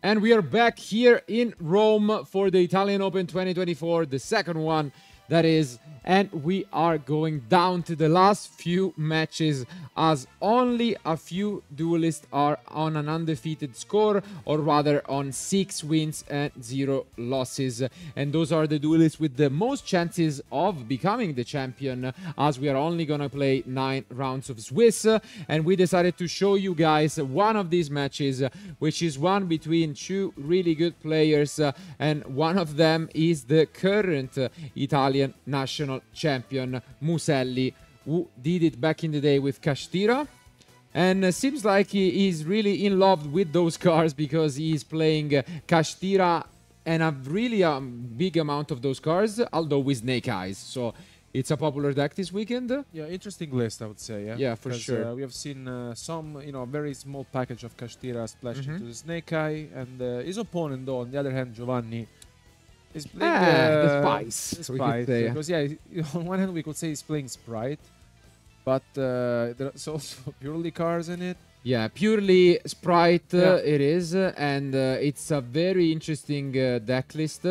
And we are back here in Rome for the Italian Open 2024, the second one that is. And we are going down to the last few matches as only a few duelists are on an undefeated score, or rather on 6 wins and 0 losses. And those are the duelists with the most chances of becoming the champion, as we are only gonna play 9 rounds of Swiss. And we decided to show you guys one of these matches, which is one between two really good players, and one of them is the current Italian national champion Muselli, who did it back in the day with Kashtira, and seems like he is really in love with those cards because he is playing Kashtira and a really big amount of those cards, although with Snake Eyes. So it's a popular deck this weekend. Yeah, interesting list, I would say. Yeah, Yeah, for sure. We have seen some, very small package of Kashtira splashed into the Snake Eye, and his opponent, though, on the other hand, Giovanni, is playing the Spice. we could say. Because yeah, on one hand we could say he's playing Sprite, but there's also purely cards in it. Yeah, purely Sprite it is, and it's a very interesting deck list.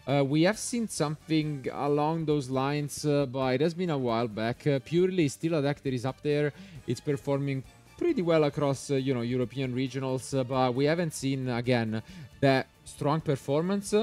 We have seen something along those lines, but it has been a while back. Purely still a deck that is up there. It's performing pretty well across, European regionals, but we haven't seen, again, that strong performance.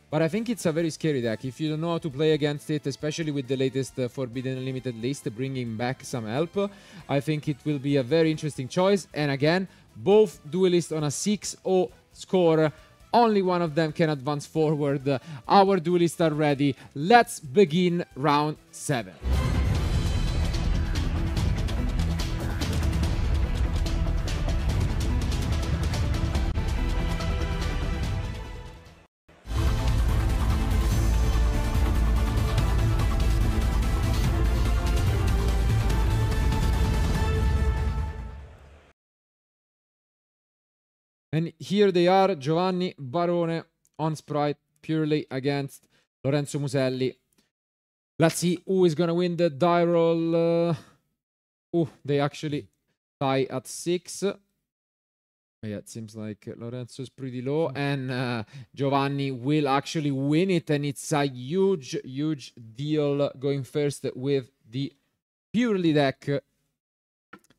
But I think it's a very scary deck. If you don't know how to play against it, especially with the latest Forbidden Unlimited list, bringing back some help, I think it will be a very interesting choice. And again, both duelists on a 6-0 score. Only one of them can advance forward. Our duelists are ready. Let's begin round 7. And here they are, Giovanni Barone on Sprite, purely against Lorenzo Muselli. Let's see who is going to win the die roll. They actually tie at 6. Yeah, it seems like Lorenzo's pretty low, and Giovanni will actually win it, and it's a huge, huge deal going first with the purely deck.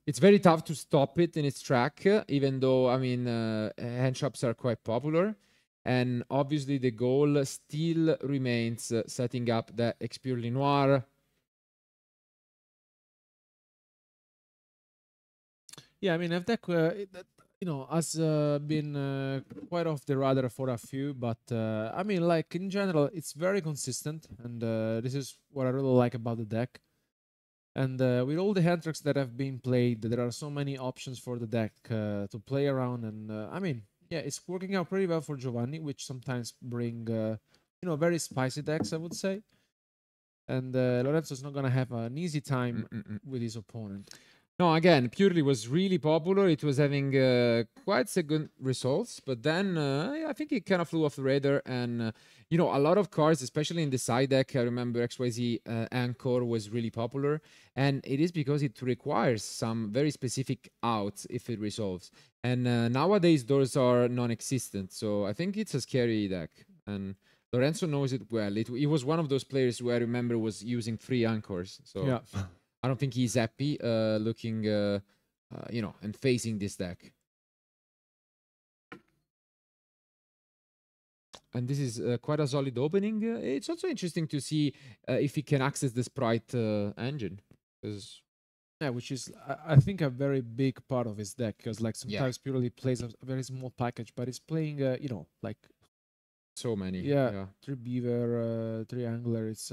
It's very tough to stop it in its track, even though, hand shops are quite popular. And obviously the goal still remains setting up the X Purely Noir. Yeah, if deck, has been quite off the radar for a few, but in general, it's very consistent, and this is what I really like about the deck. And with all the hand tricks that have been played, there are so many options for the deck to play around. And yeah, it's working out pretty well for Giovanni, which sometimes bring, very spicy decks, I would say. And Lorenzo's not going to have an easy time with his opponent. No, again, Purely was really popular. It was having quite good results, but then I think it kind of flew off the radar. And, a lot of cards, especially in the side deck, I remember XYZ Anchor was really popular. And it is because it requires some very specific outs if it resolves. And nowadays, those are non-existent. So I think it's a scary deck. And Lorenzo knows it well. He was one of those players who I remember was using 3 Anchors. So yeah. I don't think he's happy looking, and facing this deck. And this is quite a solid opening. It's also interesting to see if he can access the Sprite engine. Yeah, which is, I think, a very big part of his deck. Because, sometimes Purely plays a very small package, but he's playing, so many. Yeah, 3 Beaver, 3 Angler. It's,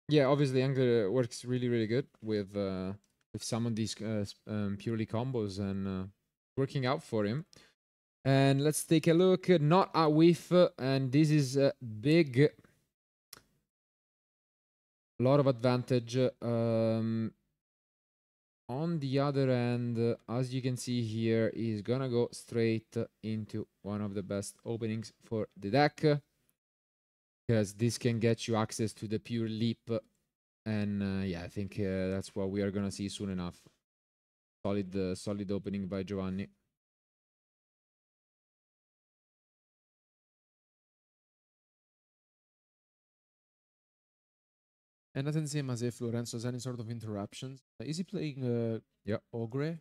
Yeah, obviously Angler works really, really good with some of these Purely combos, and working out for him. And let's take a look. Not a whiff, and this is big. A lot of advantage. On the other end, as you can see here, he's gonna go straight into one of the best openings for the deck, because this can get you access to the Pure Leap. And yeah, I think that's what we are gonna see soon enough. Solid opening by Giovanni. And doesn't seem as if Lorenzo has any sort of interruptions. Is he playing Yeah. Ogre?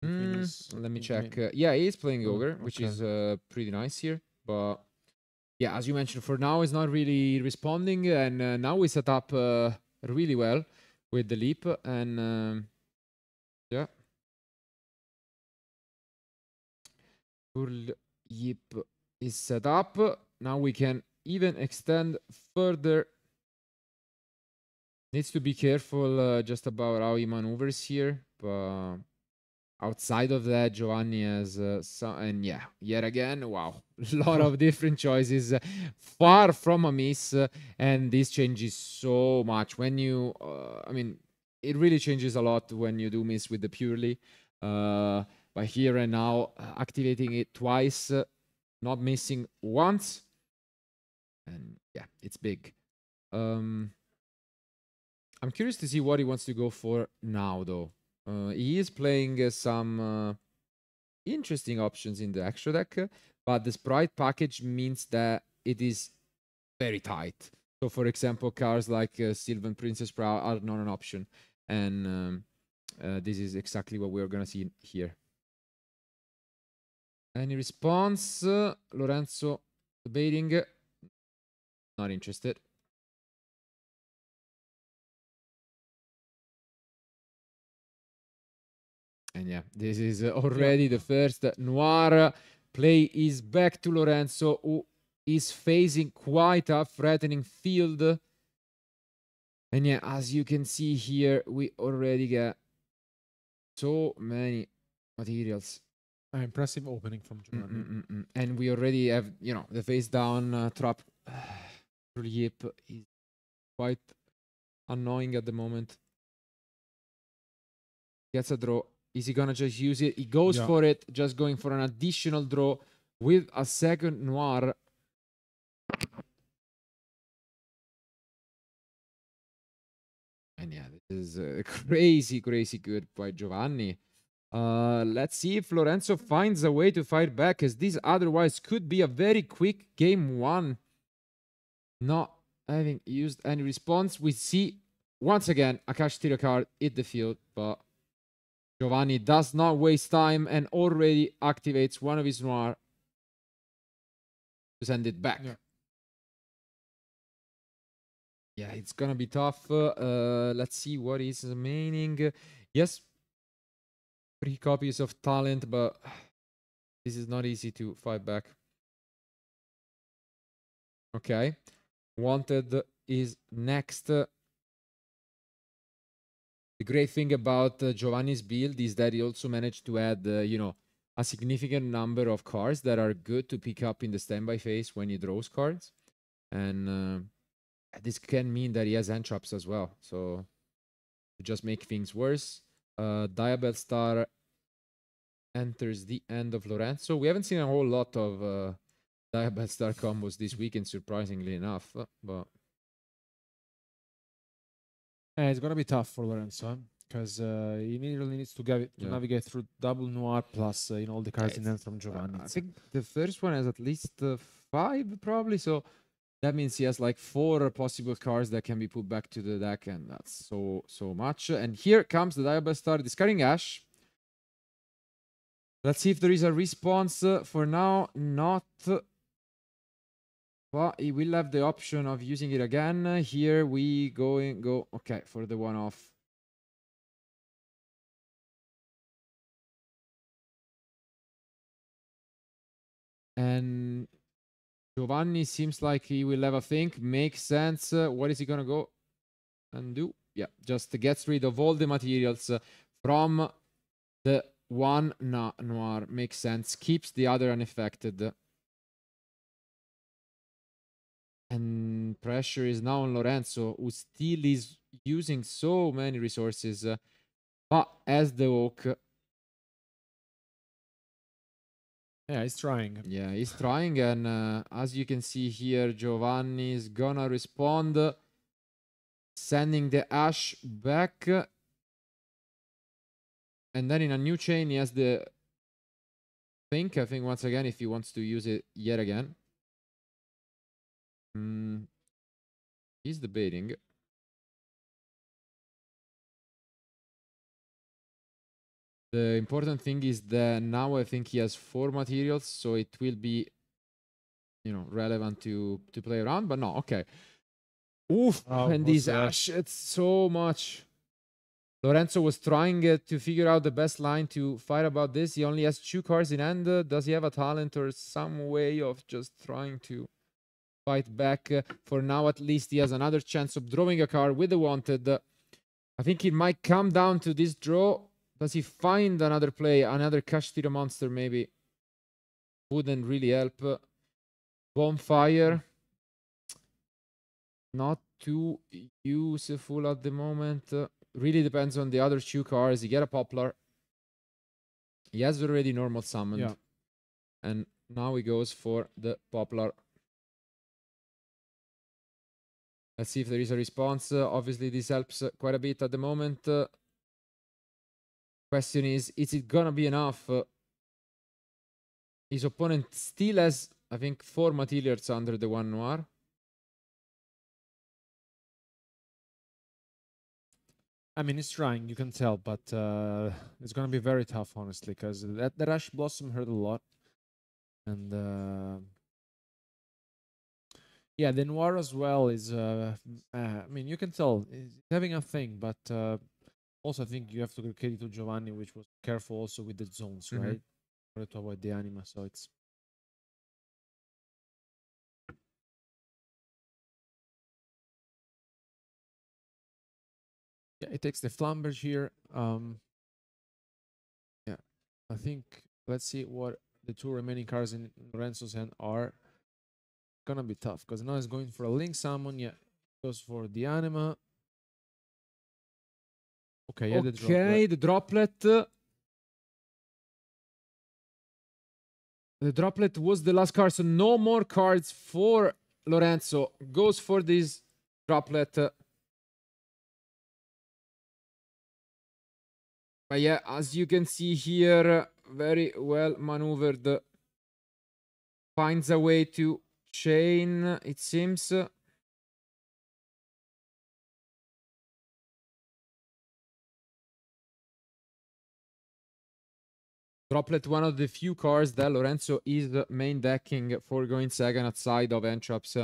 Between his Let me in check. main- Yeah, he is playing Oh, Ogre, which okay. is pretty nice here. But yeah, as you mentioned, for now he's not really responding, and now we set up really well with the leap, and yeah, Url Yip is set up. Now we can even extend further. Needs to be careful just about how he maneuvers here, but outside of that, Giovanni has some, and yeah, yet again, wow, a lot of different choices, far from a miss, and this changes so much when you, I mean, it really changes a lot when you do miss with the purely, but here and now, activating it twice, not missing once, and yeah, it's big. Um, I'm curious to see what he wants to go for now, though. He is playing some interesting options in the extra deck, but the sprite package means that it is very tight. So, for example, cards like Sylvan Princess Prow are not an option, and this is exactly what we're gonna see here. Any response? Lorenzo debating. Not interested. And yeah, this is already the first Noir play is back to Lorenzo, who is facing quite a threatening field. And yeah, as you can see here, we already get so many materials. Impressive opening from Giovanni. And we already have, you know, the face down trap. Yip is quite annoying at the moment. Gets a draw. Is he gonna just use it? He goes for it, just going for an additional draw with a second Noir. And yeah, this is crazy, crazy good by Giovanni. Let's see if Lorenzo finds a way to fight back, as this otherwise could be a very quick game one. Not having used any response. We see once again a Kashtira card hit the field, but Giovanni does not waste time and already activates one of his Noir to send it back. Yeah, it's gonna be tough. Let's see what is remaining. Yes, 3 copies of talent, but this is not easy to fight back. Okay. Wanted is next. The great thing about Giovanni's build is that he also managed to add, you know, a significant number of cards that are good to pick up in the standby phase when he draws cards. And this can mean that he has hand traps as well. So to just make things worse. Diabell Star enters the end of Lorenzo. We haven't seen a whole lot of Diabell Star combos this weekend, surprisingly enough. But it's gonna be tough for Lorenzo because he immediately needs to navigate through double Noir plus you know, all the cards in hand from Giovanni. I think the first one has at least 5 probably, so that means he has like 4 possible cards that can be put back to the deck, and that's so much. And here comes the Diabell Star discarding Ash. Let's see if there is a response. For now, not. But he will have the option of using it again. Here we go. Okay, for the one-off. And Giovanni seems like he will have a think. Makes sense. What is he gonna go and do? Yeah, just gets rid of all the materials from the one Noir. Makes sense. Keeps the other unaffected. And pressure is now on Lorenzo, who still is using so many resources. But as the Oak. Yeah, he's trying. Yeah, he's trying. And as you can see here, Giovanni is gonna respond. Sending the Ash back. And then in a new chain, he has the think. I think once again, if he wants to use it yet again. He's debating. The important thing is that now I think he has 4 materials, so it will be, you know, relevant to play around. But no, okay. Oof, and what's these that? Ash, it's so much. Lorenzo was trying to figure out the best line to fight about this. He only has 2 cards in hand. Does he have a talent or some way of just trying to fight back? For now, at least, he has another chance of drawing a card with the wanted. I think it might come down to this draw. Does he find another play? Another Kashtira monster, maybe? Wouldn't really help. Bonfire. Not too useful at the moment. Really depends on the other 2 cards. You get a Poplar. He has already normal summoned. Yeah. And now he goes for the Poplar. Let's see if there is a response. Obviously, this helps quite a bit at the moment. Question is it gonna be enough? His opponent still has, I think, 4 materials under the 1 Noir. I mean, he's trying, you can tell, but it's gonna be very tough, honestly, because that Ash Blossom hurt a lot, and yeah, the Noir as well is. I mean, you can tell he's having a thing, but also I think you have to give credit to Giovanni, which was careful also with the zones, Mhm. right, in order to avoid the anima. So it's. Yeah, it takes the Flamberge here. Yeah, I think let's see what the 2 remaining cards in Lorenzo's hand are. Gonna be tough because now he's going for a Link Summon. Yeah, goes for the Anima. Okay, yeah, the Droplet. Okay, the Droplet. The Droplet was the last card, so no more cards for Lorenzo. Goes for this Droplet. But yeah, as you can see here, very well maneuvered. Finds a way to chain, it seems. Droplet, one of the few cards that Lorenzo is main decking for going second outside of Entrops.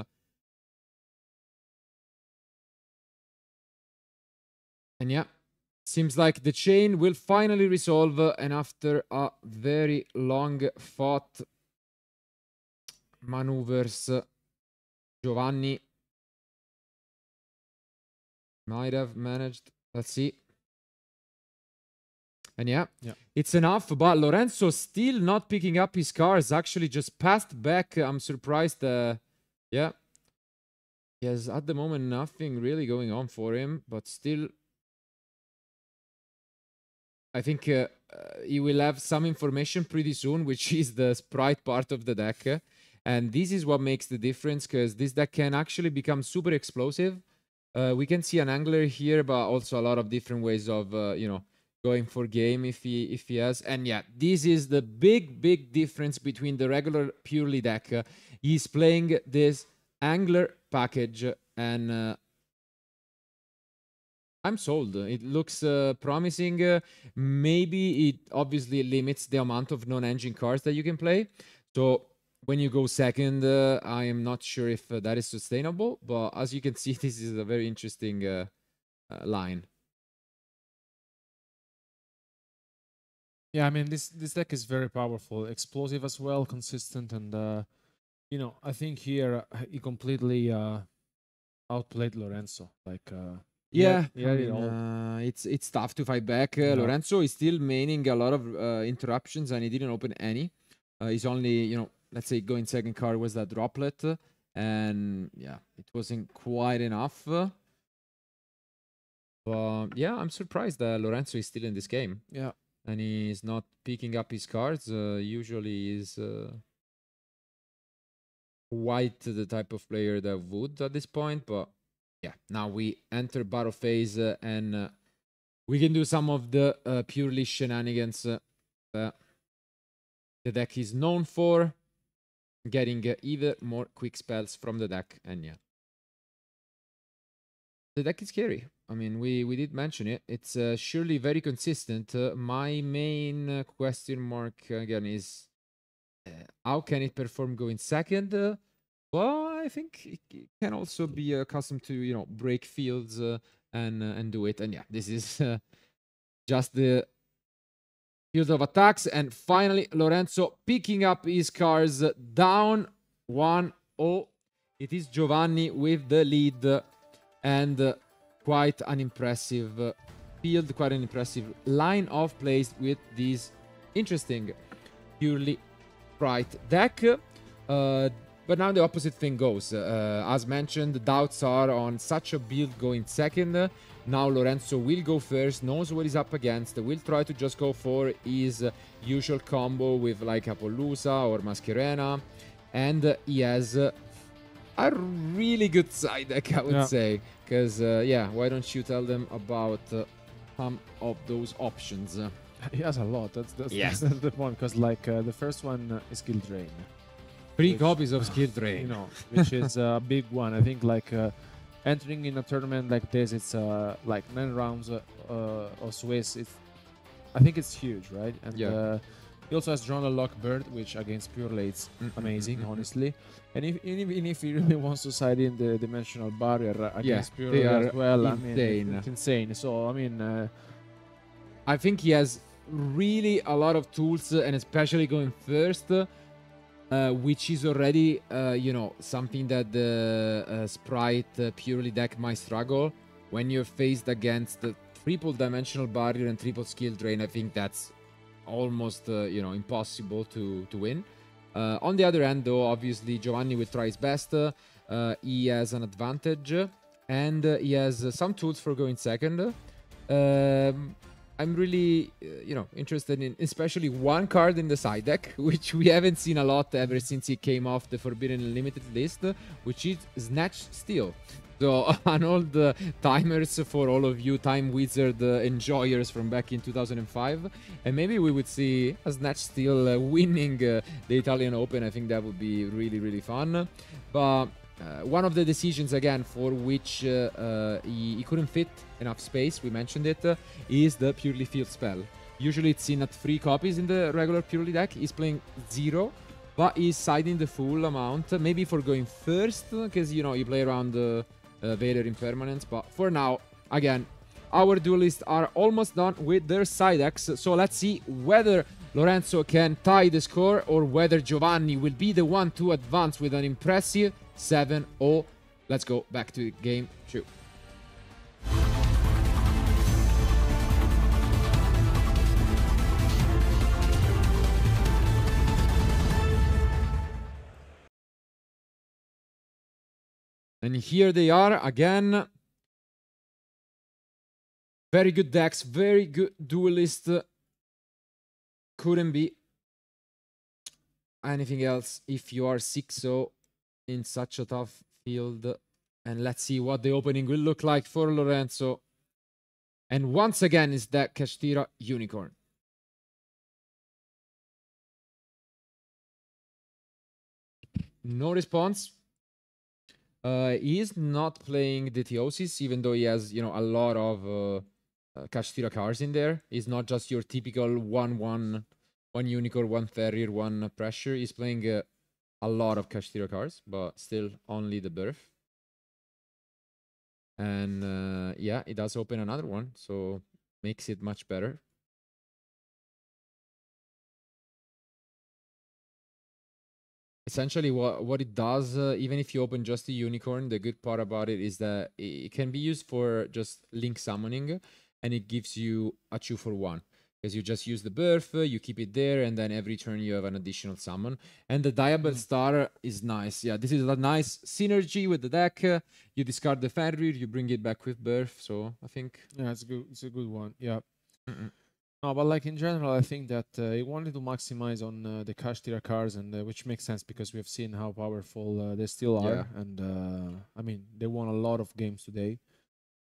And yeah, seems like the chain will finally resolve, and after a very long fought maneuvers, Giovanni might have managed. Let's see. And yeah, it's enough, but Lorenzo still not picking up his cards, actually just passed back. I'm surprised. Yeah. He has at the moment nothing really going on for him, but still I think he will have some information pretty soon, which is the sprite part of the deck. And this is what makes the difference, because this deck can actually become super explosive. We can see an angler here, but also a lot of different ways of, you know, going for game if he has. And yeah, this is the big difference between the regular purely deck. He's playing this angler package, and I'm sold. It looks promising. Maybe it obviously limits the amount of non-engine cards that you can play. So when you go second, I am not sure if that is sustainable. But as you can see, this is a very interesting line. Yeah, I mean this deck is very powerful, explosive as well, consistent, and you know, I think here he completely outplayed Lorenzo. Like Yeah, yeah, I mean, it's tough to fight back. Lorenzo is still maining a lot of interruptions, and he didn't open any. He's only, you know, let's say going second card was that Droplet, and yeah, it wasn't quite enough. But yeah, I'm surprised that Lorenzo is still in this game. Yeah. And he's not picking up his cards. Usually he's quite the type of player that would at this point. But yeah, now we enter battle phase, and we can do some of the purely shenanigans that the deck is known for. Getting either more quick spells from the deck. And yeah, the deck is scary. I mean, we did mention it. It's surely very consistent. My main question mark again is how can it perform going second? Well, I think it can also be accustomed to break fields and do it. And yeah, this is just the field of attacks. And finally, Lorenzo picking up his cars down 1-0. It is Giovanni with the lead and quite an impressive field, quite an impressive line of plays with this interesting purely right deck. But now the opposite thing goes. As mentioned, the doubts are on such a build going second. Now Lorenzo will go first, knows what he's up against, will try to just go for his usual combo with like Apollousa or Mascherena. And he has a really good side deck, I would say. Because, yeah, why don't you tell them about some of those options? He has a lot. That's the point. Because like the first one is Skill Drain. 3 copies of Skill Drain. You know, which is a big one. I think like entering in a tournament like this, it's like 9 rounds of Swiss. I think it's huge, right? And he also has drawn a Lock Bird, which against Pure Late's amazing, honestly. And even if he really wants to side in the Dimensional Barrier against Pure Late as well, insane. I mean, it's insane. So, I mean... I think he has really a lot of tools, and especially going first, which is already, something that the Sprite Purely deck might struggle. When you're faced against the triple Dimensional Barrier and triple Skill Drain, I think that's almost, impossible to win. On the other hand, though, obviously, Giovanni will try his best. He has an advantage, and he has some tools for going second. I'm really, interested in especially one card in the side deck, which we haven't seen a lot ever since he came off the Forbidden Unlimited list, which is Snatch Steal. So, an old timers for all of you Time Wizard enjoyers from back in 2005. And maybe we would see a Snatch Steal winning the Italian Open. I think that would be really, really fun. But one of the decisions, again, for which he couldn't fit enough space, we mentioned it, is the Purely Field spell. Usually it's seen at 3 copies in the regular Purely deck. He's playing 0, but he's siding the full amount. Maybe for going first, because, you play around the Vader Impermanence. But for now, again, our duelists are almost done with their side decks. So let's see whether Lorenzo can tie the score or whether Giovanni will be the one to advance with an impressive 7-0. Let's go back to game 2. And here they are again. Very good decks, very good duelist. Couldn't be anything else if you are 6-0 in such a tough field. And let's see what the opening will look like for Lorenzo. And once again is that Kashtira Unicorn. No response. He is not playing the Theosis, even though he has, a lot of Kashtira cards in there. He's not just your typical 1-1, 1 Unicorn, 1 Terrier, 1 Pressure. He's playing a lot of Kashtira cards, but still only the Birth. And yeah, it does open another one, so makes it much better. Essentially, what it does, even if you open just a Unicorn, the good part about it is that it can be used for just Link summoning, and it gives you a 2-for-1. Because you just use the Birth, you keep it there, and then every turn you have an additional summon. And the Diabell Star is nice. Yeah, this is a nice synergy with the deck. You discard the Fenrir, you bring it back with Birth, so I think... Yeah, it's good. It's a good one, yeah. No, but like in general, I think that he wanted to maximize on the Kashtira cards, and which makes sense because we have seen how powerful they still are. And I mean, they won a lot of games today.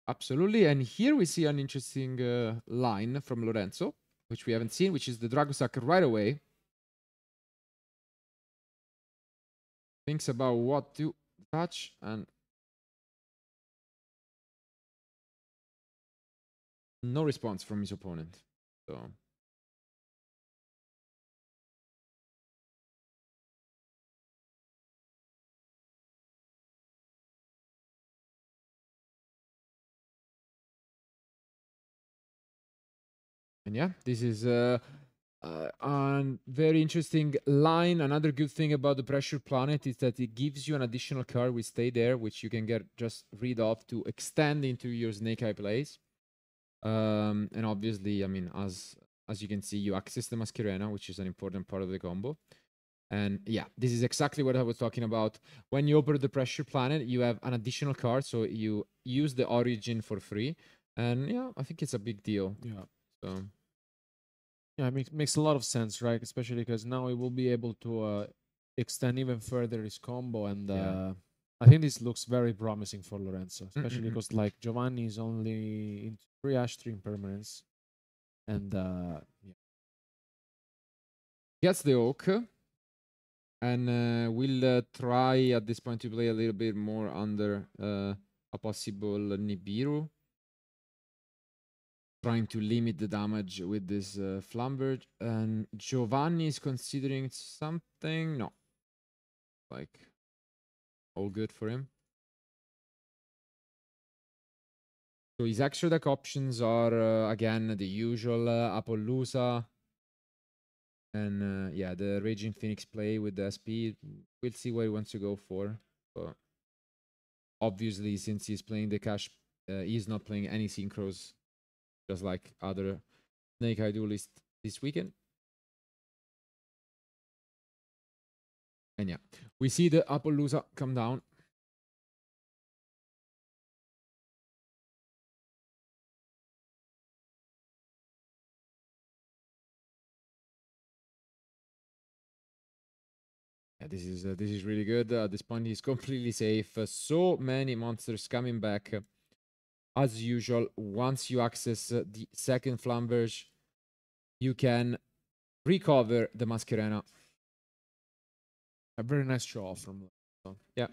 Absolutely, and here we see an interesting line from Lorenzo, which we haven't seen, which is the Dragosak right away. Thinks about what to touch, and No response from his opponent. So and yeah, this is a very interesting line. Another good thing about the Pressure Planet is that it gives you an additional card with Stay There, which you can get just rid of to extend into your Snake Eye plays. And obviously, I mean, as you can see, you access the Masquerena, which is an important part of the combo. And yeah, this is exactly what I was talking about. When you open the Pressure Planet, you have an additional card, so you use the Origin for free. And yeah, I think it's a big deal. Yeah. So Yeah, it makes a lot of sense, right? Especially because now we will be able to extend even further his combo, and Yeah. I think this looks very promising for Lorenzo, especially because like Giovanni is only into 3 Ash 3 impermanence, and yeah. Gets the Oak, and we'll try at this point to play a little bit more under a possible Nibiru. Trying to limit the damage with this Flamberge. And Giovanni is considering something. No. Like, all good for him. So his extra deck options are, again, the usual Apollousa. And yeah, the Raging Phoenix play with the SP. We'll see what he wants to go for. But obviously, since he's playing the cash, he's not playing any synchros, just like other Snake Eye Duelist this weekend. And yeah, we see the Apollousa come down. Yeah, this is really good. At this point, he's completely safe. So many monsters coming back. As usual, once you access the second Flamberge, you can recover the Masquerena. A very nice show from Lorenzo. Yeah.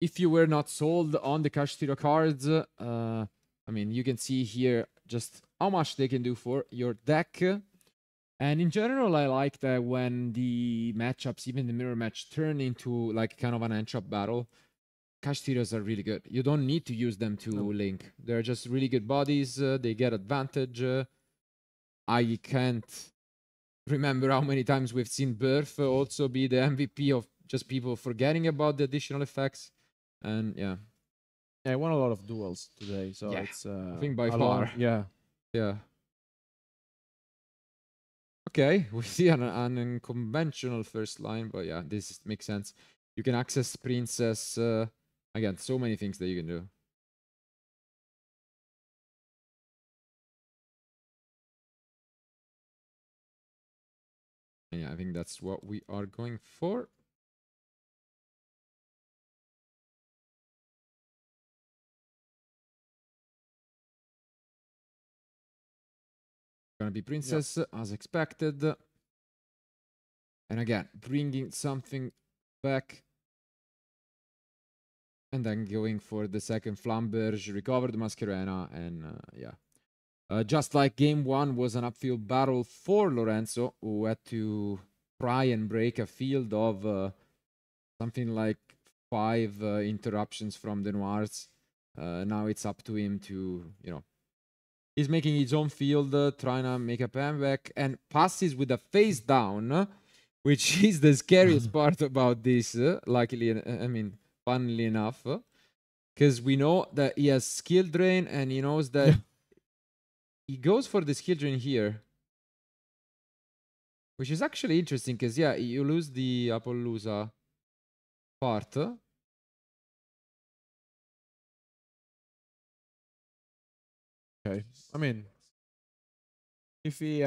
If you were not sold on the Kashtira cards, I mean, you can see here just how much they can do for your deck. And in general, I like that when the matchups, even the mirror match, turn into like kind of an end-up battle, Kashtiras are really good. You don't need to use them to link. They're just really good bodies. They get advantage. I can't remember how many times we've seen Birth also be the MVP of just people forgetting about the additional effects. And yeah. Yeah, I won a lot of duels today, so Yeah, it's I think by a far. lot, yeah. Yeah. Okay, we see an unconventional first line, but yeah, this makes sense. You can access Princess. Again, so many things that you can do. And yeah, I think that's what we are going for. Gonna be Princess, as expected. And again, bringing something back. And then going for the second Flamberge, recover the Masquerena, and yeah. Just like game one was an upfield battle for Lorenzo, who had to try and break a field of something like 5 interruptions from the Noirs. Now it's up to him to, he's making his own field, trying to make a comeback, and passes with a face down, which is the scariest part about this, luckily, I mean, funnily enough, because we know that he has skill drain, and he knows that he goes for the skill drain here, which is actually interesting, because, yeah, you lose the Apollousa part. Okay. I mean, if he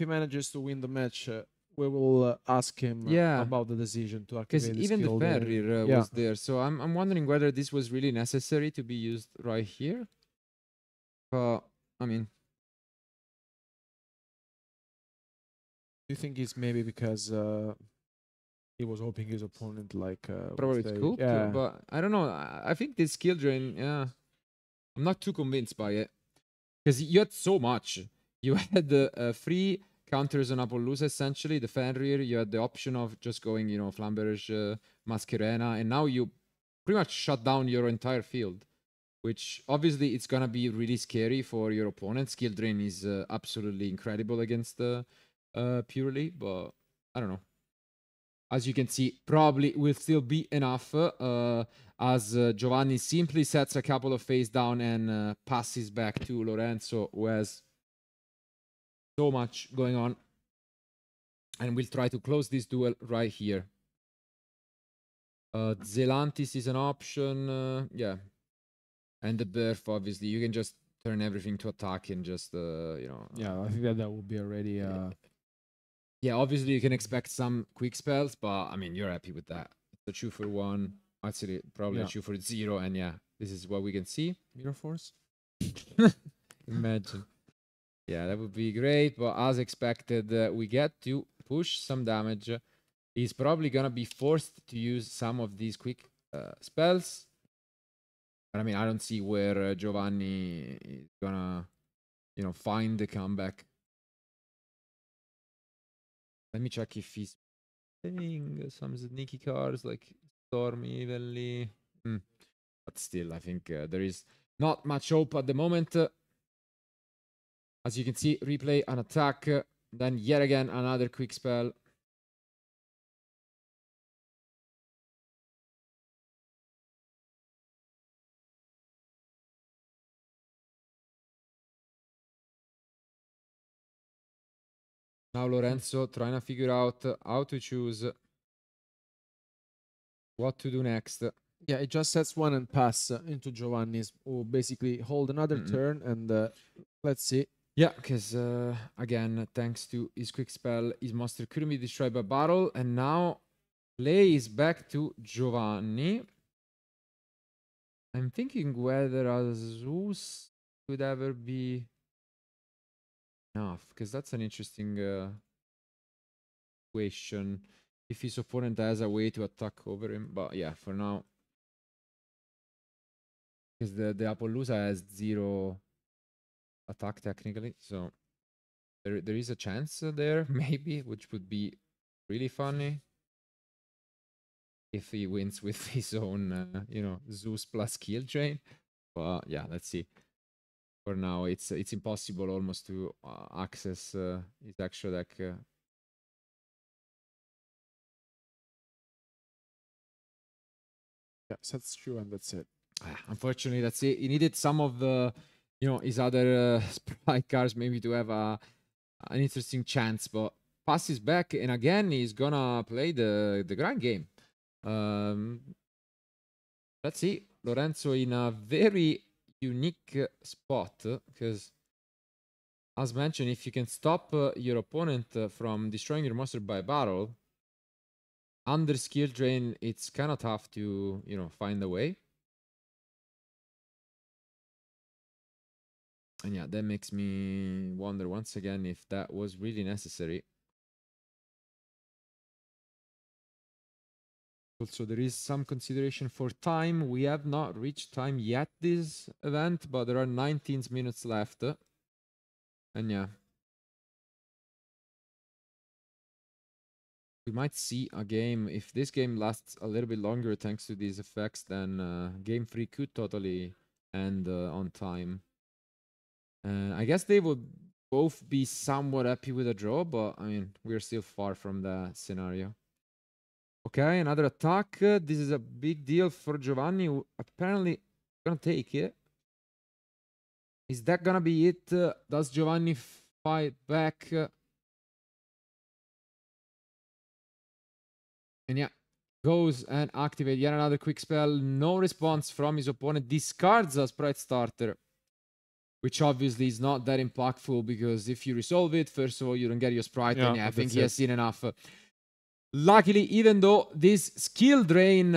manages to win the match, we will ask him about the decision to activate the even the skill. Ferrir was there, so I'm wondering whether this was really necessary to be used right here. I mean, do you think it's maybe because he was hoping his opponent like probably scooped, but I don't know. I think this skill drain, yeah, I'm not too convinced by it. Because you had so much. You had the free counters on Apollousa, essentially, the Fenrir. You had the option of just going, you know, Flamberge, Masquerena, and now you pretty much shut down your entire field, which obviously it's gonna be really scary for your opponent. Skill Drain is absolutely incredible against the Purely, but I don't know. As you can see, probably will still be enough as Giovanni simply sets a couple of face down and passes back to Lorenzo, who has so much going on. And we'll try to close this duel right here. Zelantis is an option, yeah. And the Birth, obviously, you can just turn everything to attack and just, you know. Yeah, I think that would be already. Yeah, obviously you can expect some quick spells, but I mean, you're happy with that. It's a 2 for 1. Actually, probably a 2 for 0, and yeah, this is what we can see. Mirror Force? Imagine. Yeah, that would be great, but as expected, we get to push some damage. He's probably gonna be forced to use some of these quick spells. But I mean, I don't see where Giovanni is gonna, you know, find the comeback. Let me check if he's playing some sneaky cards like Storm evenly. But still, I think there is not much hope at the moment. As you can see, replay an attack, then yet again another quick spell. Now Lorenzo trying to figure out how to choose what to do next. Yeah, it just sets one and pass into Giovanni's, who basically hold another turn, and let's see. Yeah, because again, thanks to his quick spell, his monster couldn't be destroyed by battle, and now play is back to Giovanni. I'm thinking whether a Zeus could ever be enough, because that's an interesting question. If his opponent has a way to attack over him, but yeah, for now, because the Apollousa has 0 attack technically, so there is a chance there, maybe, which would be really funny if he wins with his own, you know, Zeus plus Skill Drain. But yeah, let's see. For now, it's impossible almost to access his extra deck. Yeah, that's true, and that's it. Unfortunately, that's it. He needed some of the, you know, his other sprite cards maybe to have an interesting chance, but passes back, and again he's gonna play the grind game. Let's see, Lorenzo in a very unique spot, because as mentioned, if you can stop your opponent from destroying your monster by battle, under skill drain, it's kind of tough to, you know, find a way. And yeah, that makes me wonder once again if that was really necessary. Also, there is some consideration for time. We have not reached time yet this event, but there are 19 minutes left. And yeah. We might see a game, if this game lasts a little bit longer thanks to these effects, then game 3 could totally end on time. I guess they would both be somewhat happy with a draw, but I mean, we're still far from that scenario. Okay, another attack. This is a big deal for Giovanni, who apparently gonna take it. Is that gonna be it? Does Giovanni fight back? And yeah, goes and activate yet another quick spell. No response from his opponent. Discards a Sprite Starter, which obviously is not that impactful, because if you resolve it, first of all, you don't get your Sprite, and yeah, I think he has seen enough. Luckily, even though this skill drain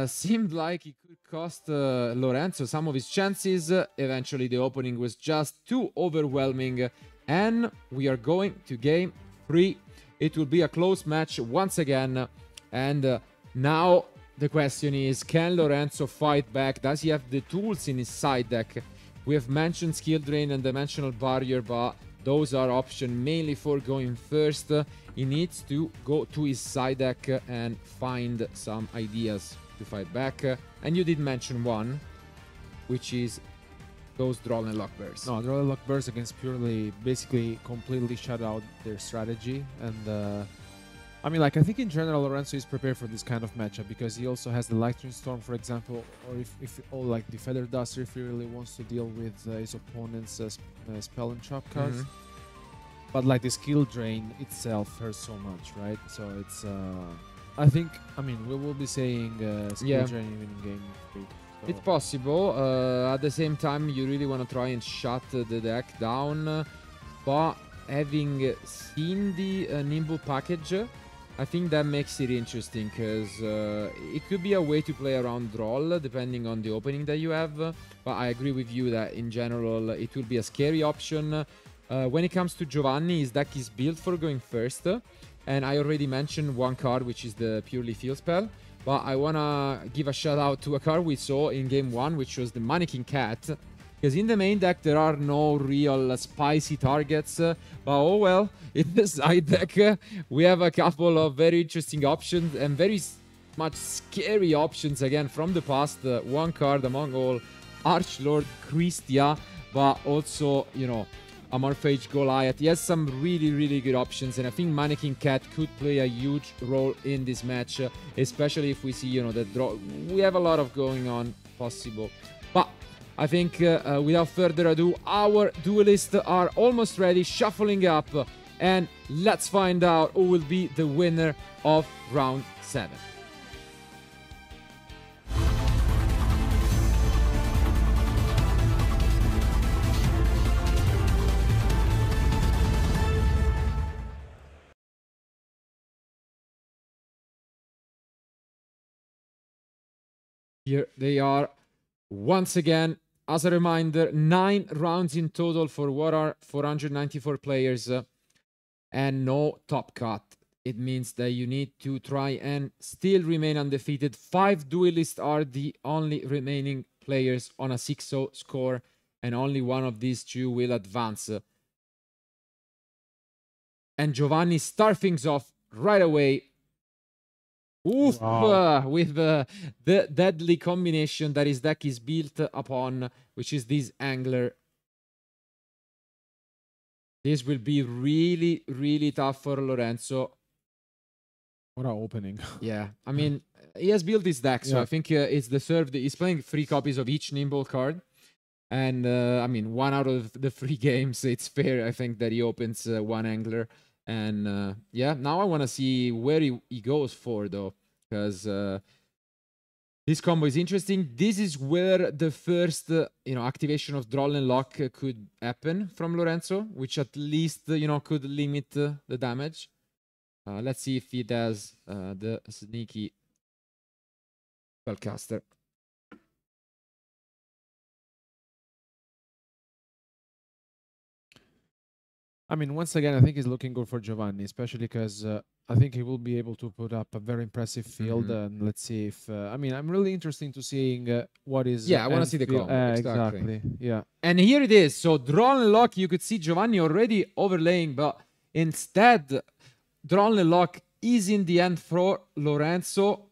seemed like it could cost Lorenzo some of his chances, eventually the opening was just too overwhelming, and we are going to game 3. It will be a close match once again, and now the question is, can Lorenzo fight back? Does he have the tools in his side deck We have mentioned skill drain and dimensional barrier, but those are options mainly for going first. He needs to go to his side deck and find some ideas to fight back. And you did mention one, which is those Droll and Lock Bears. No, Droll and Lock Bears against Purely basically completely shut out their strategy. And I mean, like, I think in general Lorenzo is prepared for this kind of matchup because he also has the Lightning Storm, for example, or if like the Feather Duster, if he really wants to deal with his opponent's spell and trap cards. But like the skill drain itself hurts so much, right? So it's I think, I mean, we will be saying skill drain even in game 3. So. It's possible. At the same time, you really want to try and shut the deck down. But having seen the Nimble package, I think that makes it interesting because it could be a way to play around Droll depending on the opening that you have. But I agree with you that in general it will be a scary option. When it comes to Giovanni, his deck is built for going first. And I already mentioned one card, which is the Purely Field spell. But I want to give a shout out to a card we saw in game 1, which was the Mannequin Cat. Because in the main deck, there are no real spicy targets. But oh well, in the side deck, we have a couple of very interesting options and very much scary options again from the past. One card among all, Archlord Christia, but also, you know, Amorphage Goliath. He has some really good options, and I think Mannequin Cat could play a huge role in this match, especially if we see, you know, that draw. We have a lot of going on possible. But I think without further ado, our duelists are almost ready, shuffling up, and let's find out who will be the winner of round 7. Here they are once again. As a reminder, 9 rounds in total for what are 494 players and no top cut. It means that you need to try and still remain undefeated. 5 duelists are the only remaining players on a 6-0 score, and only one of these 2 will advance. And Giovanni start things off right away. Oof, wow. With the deadly combination that his deck is built upon, which is this Angler. This will be really tough for Lorenzo. What an opening. Yeah, I mean, he has built his deck, so I think it's deserved. He's playing 3 copies of each Nimble card. And, I mean, 1 out of the 3 games, it's fair, I think, that he opens 1 Angler. And yeah, now I want to see where he goes for, though, because this combo is interesting. This is where the first, you know, activation of Droll and Lock could happen from Lorenzo, which at least, you know, could limit the damage. Let's see if he does the sneaky spellcaster. I mean, once again, I think he's looking good for Giovanni, especially because I think he will be able to put up a very impressive field. And let's see if... I mean, I'm really interested to seeing what is... Yeah, I want to see the combo. Exactly. Yeah. And here it is. So, Droll and Lock, you could see Giovanni already overlaying, but instead, Droll and Lock is in the end for Lorenzo.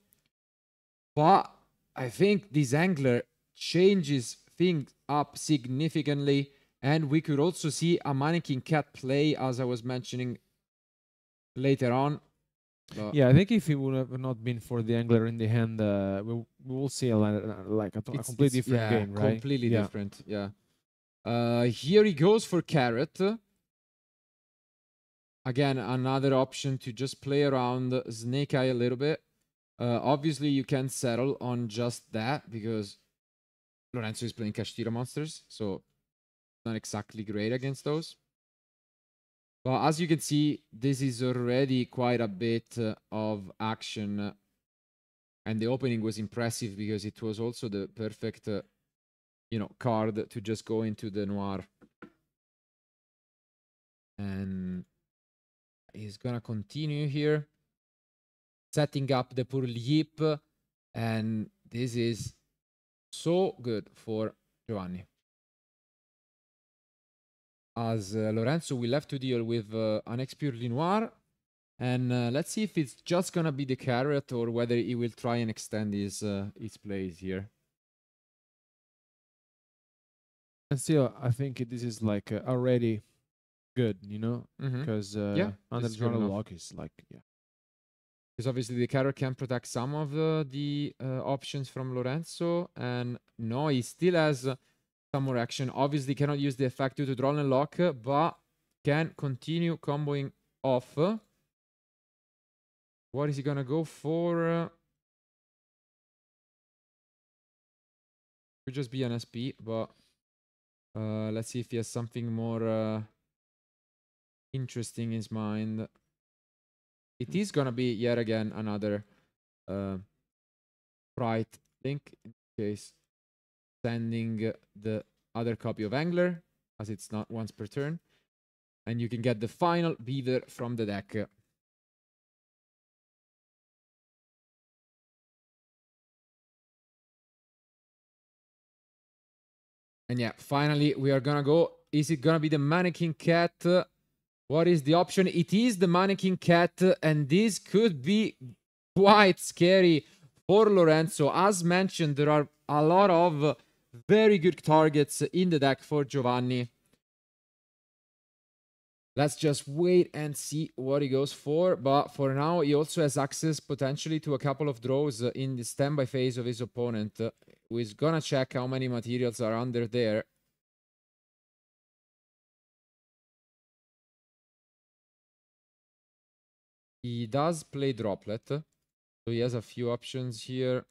But I think this Angler changes things up significantly. And we could also see a Mannequin Cat play, as I was mentioning later on. Yeah, I think if it would have not been for the Angler in the hand, we will see a completely different game, right? Completely different, yeah. Here he goes for Carrot. Again, another option to just play around Snake Eye a little bit. Obviously, you can settle on just that because Lorenzo is playing Kashtira monsters, so not exactly great against those. But as you can see, this is already quite a bit of action. And the opening was impressive because it was also the perfect, you know, card to just go into the Noir. And he's gonna continue here, setting up the Purliip. And this is so good for Giovanni. as Lorenzo will have to deal with an Expure Linoir. And let's see if it's just gonna be the carrot or whether he will try and extend his plays here. And still, I think this is like already good, you know, because Yeah, under this is good Journal enough. Lock is like, yeah. Because obviously the carrot can protect some of the options from Lorenzo, and no, he still has some more action. Obviously cannot use the effect due to draw and lock, but can continue comboing off. What is he gonna go for? Could just be an SP, but let's see if he has something more interesting in his mind. It is gonna be yet again another Sprite link, in case sending the other copy of Angler, as it's not once per turn. And you can get the final Beaver from the deck. And yeah, finally, we are gonna go. Is it gonna be the Mannequin Cat? What is the option? It is the Mannequin Cat, and this could be quite scary for Lorenzo. As mentioned, there are a lot of very good targets in the deck for Giovanni. Let's just wait and see what he goes for. But for now, he also has access potentially to a couple of draws in the standby phase of his opponent, who is gonna check how many materials are under there. He does play Droplet, so he has a few options here.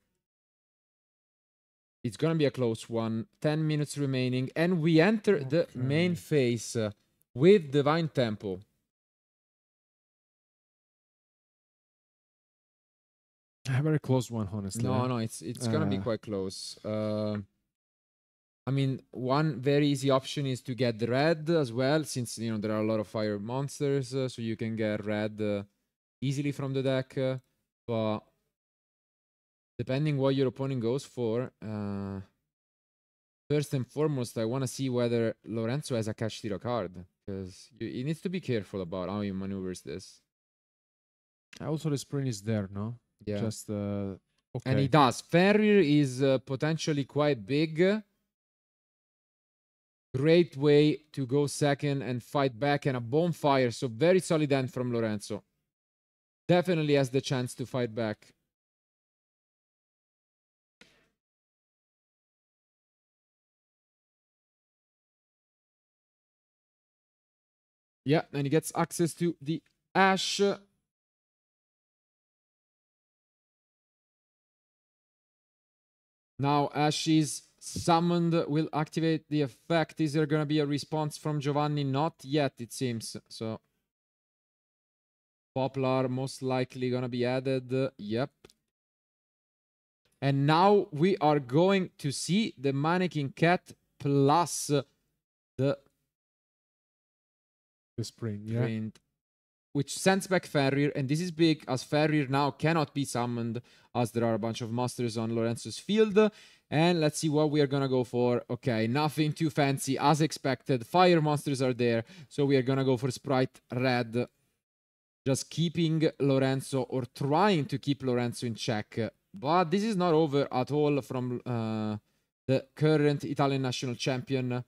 It's gonna be a close one. 10 minutes remaining, and we enter the main phase with Divine Tempo. A very close one, honestly. No, it's gonna be quite close. I mean, one very easy option is to get the red as well, since you know there are a lot of fire monsters, so you can get red easily from the deck. But depending what your opponent goes for, first and foremost, I want to see whether Lorenzo has a catch tiro card, because he needs to be careful about how he maneuvers this. Also, the sprint is there, no? Yeah. Just okay. And he does. Ferrier is potentially quite big. Great way to go second and fight back, and a bonfire. So very solid end from Lorenzo. Definitely has the chance to fight back. Yeah, and he gets access to the Ash. Now Ash is summoned, will activate the effect. Is there gonna be a response from Giovanni? Not yet, it seems. So Poplar most likely gonna be added. Yep. And now we are going to see the Mannequin Cat plus the sprint, yeah. Which sends back Ferrier, and this is big as Ferrier now cannot be summoned as there are a bunch of masters on Lorenzo's field. And let's see what we are gonna go for. Okay, nothing too fancy as expected. Fire monsters are there, so we are gonna go for Sprite Red. Just keeping Lorenzo, or trying to keep Lorenzo in check. But this is not over at all from the current Italian national champion.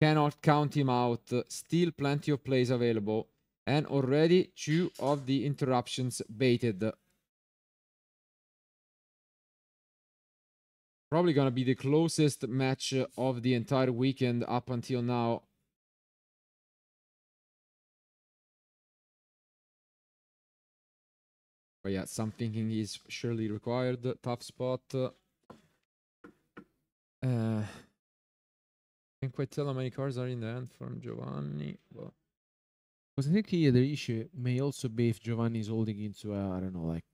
Cannot count him out. Still plenty of plays available. And already 2 of the interruptions baited. Probably gonna be the closest match of the entire weekend up until now. But yeah, some thinking is surely required. Tough spot. Can't quite tell how many cards are in the hand from Giovanni. But because I think here the issue may also be if Giovanni is holding into I don't know, like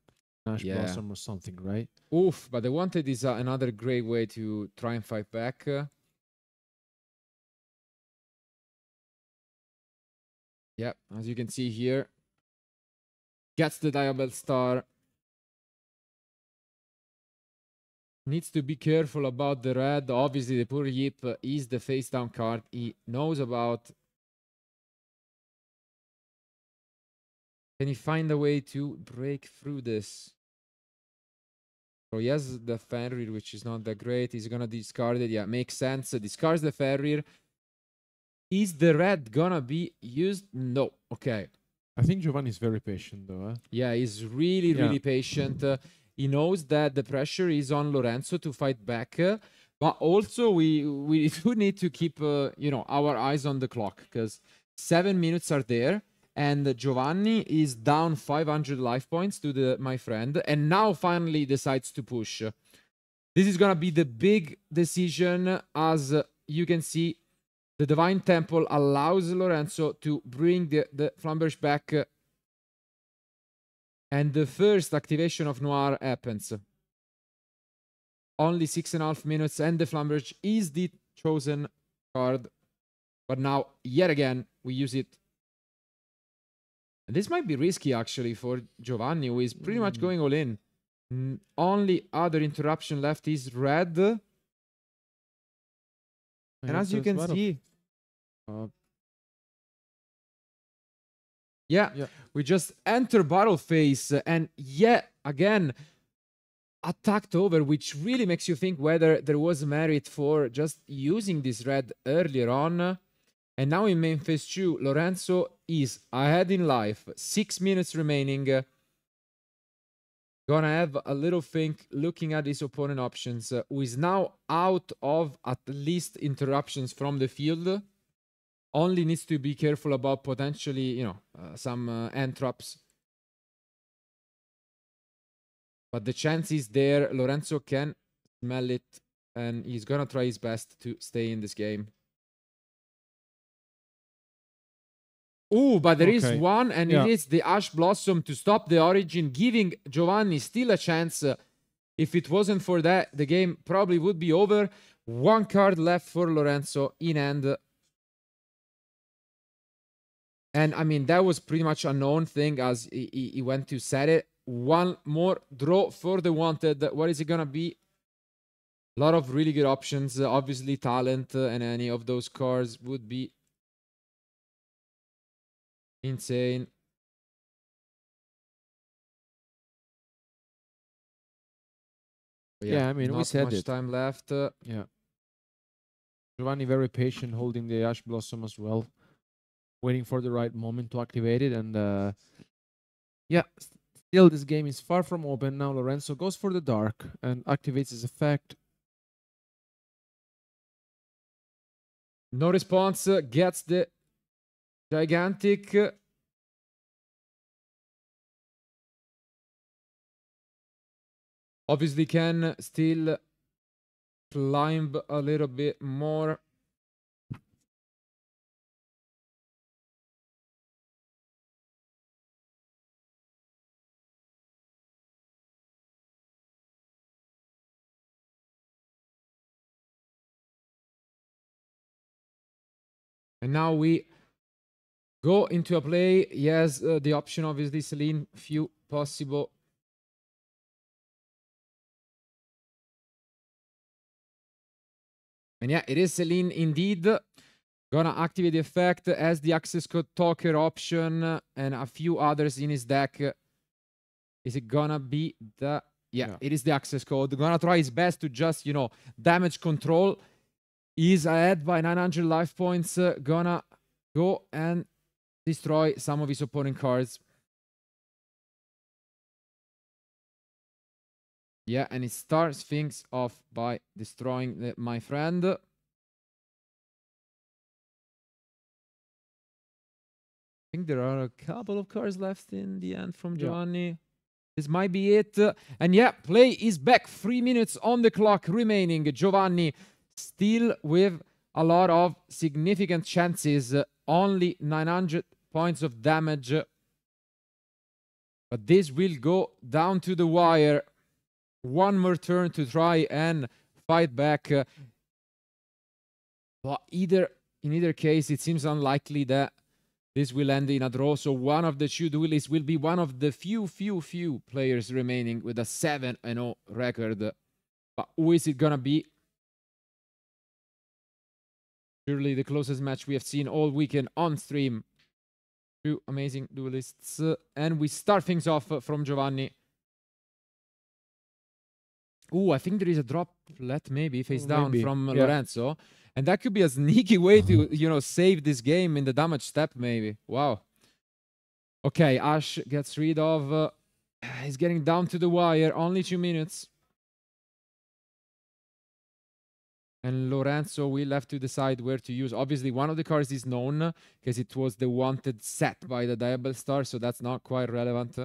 Ash Blossom or something, right? Oof, but the Wanted is another great way to try and fight back. Yep, as you can see here, gets the Diabell Star. needs to be careful about the red. Obviously, the poor Yip is the face down card. He knows about. Can he find a way to break through this? So he has the Fenrir, which is not that great. He's gonna discard it. Yeah, makes sense. Discards the Fenrir. Is the red gonna be used? No. Okay. I think Giovanni is very patient, though. Yeah, he's really, really patient. He knows that the pressure is on Lorenzo to fight back. But also, we do need to keep, our eyes on the clock, because 7 minutes are there. And Giovanni is down 500 life points to my friend. And now finally decides to push. This is going to be the big decision. As you can see, the Divine Temple allows Lorenzo to bring the Flamberge back. And the first activation of Noir happens. Only 6.5 minutes, and the Flamberge is the chosen card. But now, yet again, we use it. And this might be risky, actually, for Giovanni, who is pretty much going all in. Only other interruption left is red. And as you can see... Yeah, we just enter battle phase, and yet again attacked over, which really makes you think whether there was merit for just using this red earlier on. And now in main phase 2, Lorenzo is ahead in life. 6 minutes remaining. Gonna have a little think looking at his opponent options, who is now out of at least interruptions from the field. Only needs to be careful about potentially, some end traps. But the chance is there. Lorenzo can smell it, and he's gonna try his best to stay in this game. Ooh, but there is one, and it is the Ash Blossom to stop the Origin, giving Giovanni still a chance. If it wasn't for that, the game probably would be over. One card left for Lorenzo in hand. And, I mean, that was pretty much a known thing as he went to set it. One more draw for the Wanted. What is it going to be? A lot of really good options. Obviously, Talent and any of those cards would be insane. Yeah, I mean, not we said much it. time left. Yeah. Giovanni very patient, holding the Ash Blossom as well. Waiting for the right moment to activate it. And yeah, still this game is far from open. Now Lorenzo goes for the dark and activates his effect. No response. Gets the gigantic. Obviously can still climb a little bit more. And now we go into a play. Yes, the option obviously, Celine, few possible. And yeah, it is Celine indeed. Gonna activate the effect as the access code talker option and a few others in his deck. Is it gonna be the... Yeah, it is the access code. Gonna try his best to just, damage control. Is ahead by 900 life points. Gonna go and destroy some of his opponent cards. Yeah, and it starts things off by destroying my friend. I think there are a couple of cards left in the end from Giovanni. Yeah. This might be it. And yeah, play is back. 3 minutes on the clock remaining. Giovanni still with a lot of significant chances. Only 900 points of damage. But this will go down to the wire. One more turn to try and fight back. But in either case, it seems unlikely that this will end in a draw. So one of the two duelists will be one of the few players remaining with a 7-0 record. But who is it gonna be? Surely the closest match we have seen all weekend on stream. Two amazing duelists. And we start things off from Giovanni. Ooh, I think there is a droplet maybe face down from Lorenzo. And that could be a sneaky way to, you know, save this game in the damage step maybe. Wow. Okay, Ash gets rid of... he's getting down to the wire. Only 2 minutes. And Lorenzo will have to decide where to use. Obviously, one of the cards is known because it was the wanted set by the Diabell Star, so that's not quite relevant.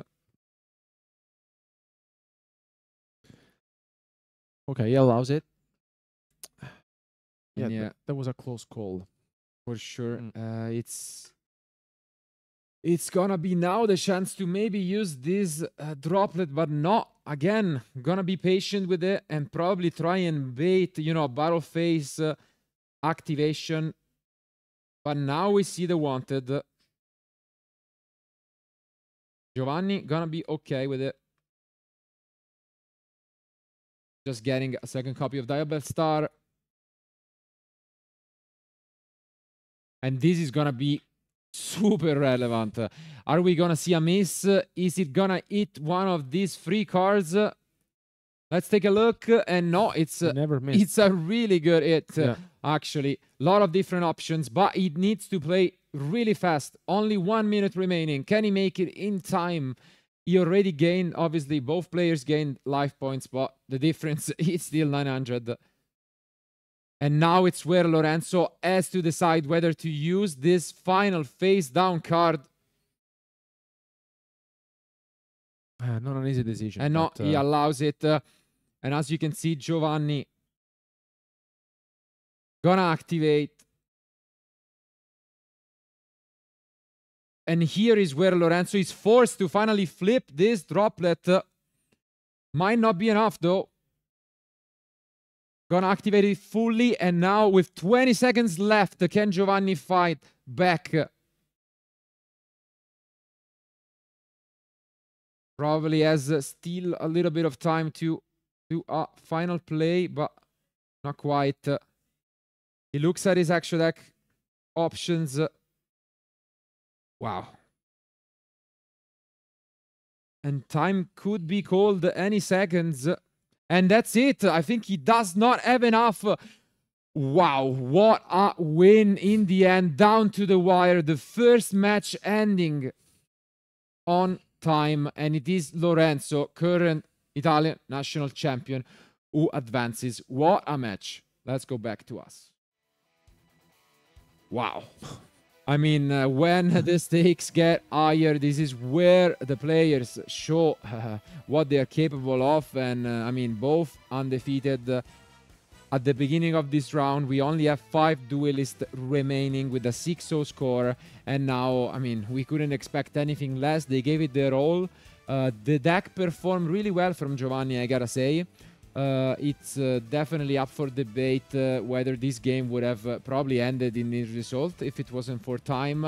Okay, he allows it. Yeah, Yeah, that was a close call. for sure. It's gonna be now the chance to maybe use this droplet, but not again. Gonna be patient with it and probably try and bait, you know, battle phase activation. But now we see the wanted. Giovanni gonna be okay with it. Just getting a second copy of Diabell Star. And this is gonna be super relevant. Are we gonna see a miss? Is it gonna hit one of these 3 cards? Let's take a look. And no, it's never missed. It's a really good hit, actually. A lot of different options, but it needs to play really fast. Only 1 minute remaining. Can he make it in time? He already gained, obviously, both players gained life points, but the difference is still 900. And now it's where Lorenzo has to decide whether to use this final face down card. Not an easy decision. And no, he allows it. And as you can see, Giovanni gonna activate. And here is where Lorenzo is forced to finally flip this droplet. Might not be enough though. Gonna activate it fully, and now with 20 seconds left, can Giovanni fight back? Probably has still a little bit of time to do a final play, but not quite. He looks at his extra deck options. Wow. And time could be called any seconds. And that's it. I think he does not have enough. Wow, what a win in the end. Down to the wire. The first match ending on time. And it is Lorenzo, current Italian national champion, who advances. What a match. Let's go back to us. Wow. I mean, when the stakes get higher, this is where the players show what they are capable of. And I mean, both undefeated. At the beginning of this round, we only have 5 duelists remaining with a 6-0 score. And now, I mean, we couldn't expect anything less. They gave it their all. The deck performed really well from Giovanni, I gotta say. It's definitely up for debate whether this game would have probably ended in this result if it wasn't for time.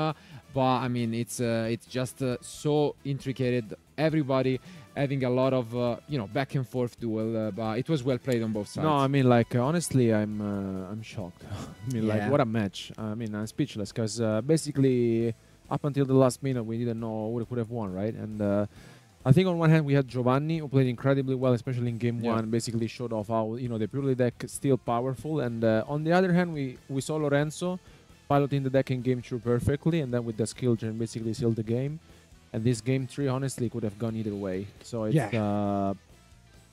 But I mean, it's just so intricate. Everybody having a lot of you know, back and forth duel, but it was well played on both sides. No, I mean, like honestly, I'm shocked. I mean, like, what a match. I mean, I'm speechless because basically up until the last minute we didn't know who could have won, right? And I think on one hand we had Giovanni, who played incredibly well, especially in game 1. Basically showed off how, you know, the purely deck is still powerful. And on the other hand, we saw Lorenzo piloting the deck in game 2 perfectly, and then with the skill gen basically sealed the game. And this game 3 honestly could have gone either way. So it's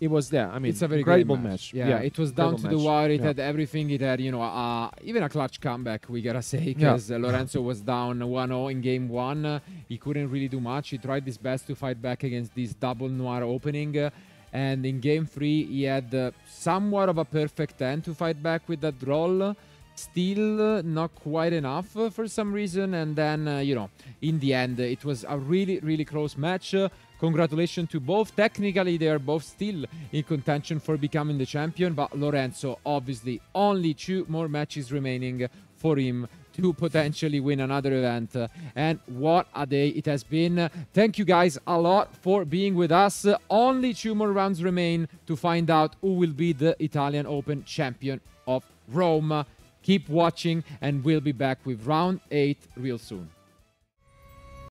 it was there. I mean, it's a very incredible great match. Yeah, it was down to the wire. It had everything. It had, you know, even a clutch comeback, we gotta say, because Lorenzo was down 1-0 in game 1. He couldn't really do much. He tried his best to fight back against this double noir opening. And in game 3, he had somewhat of a perfect end to fight back with that roll. Still not quite enough for some reason. And then, you know, in the end, it was a really, really close match. Congratulations to both. Technically, they are both still in contention for becoming the champion. But Lorenzo, obviously, only 2 more matches remaining for him to potentially win another event. And what a day it has been. Thank you guys a lot for being with us. Only 2 more rounds remain to find out who will be the Italian Open champion of Rome. Keep watching, and we'll be back with round 8 real soon.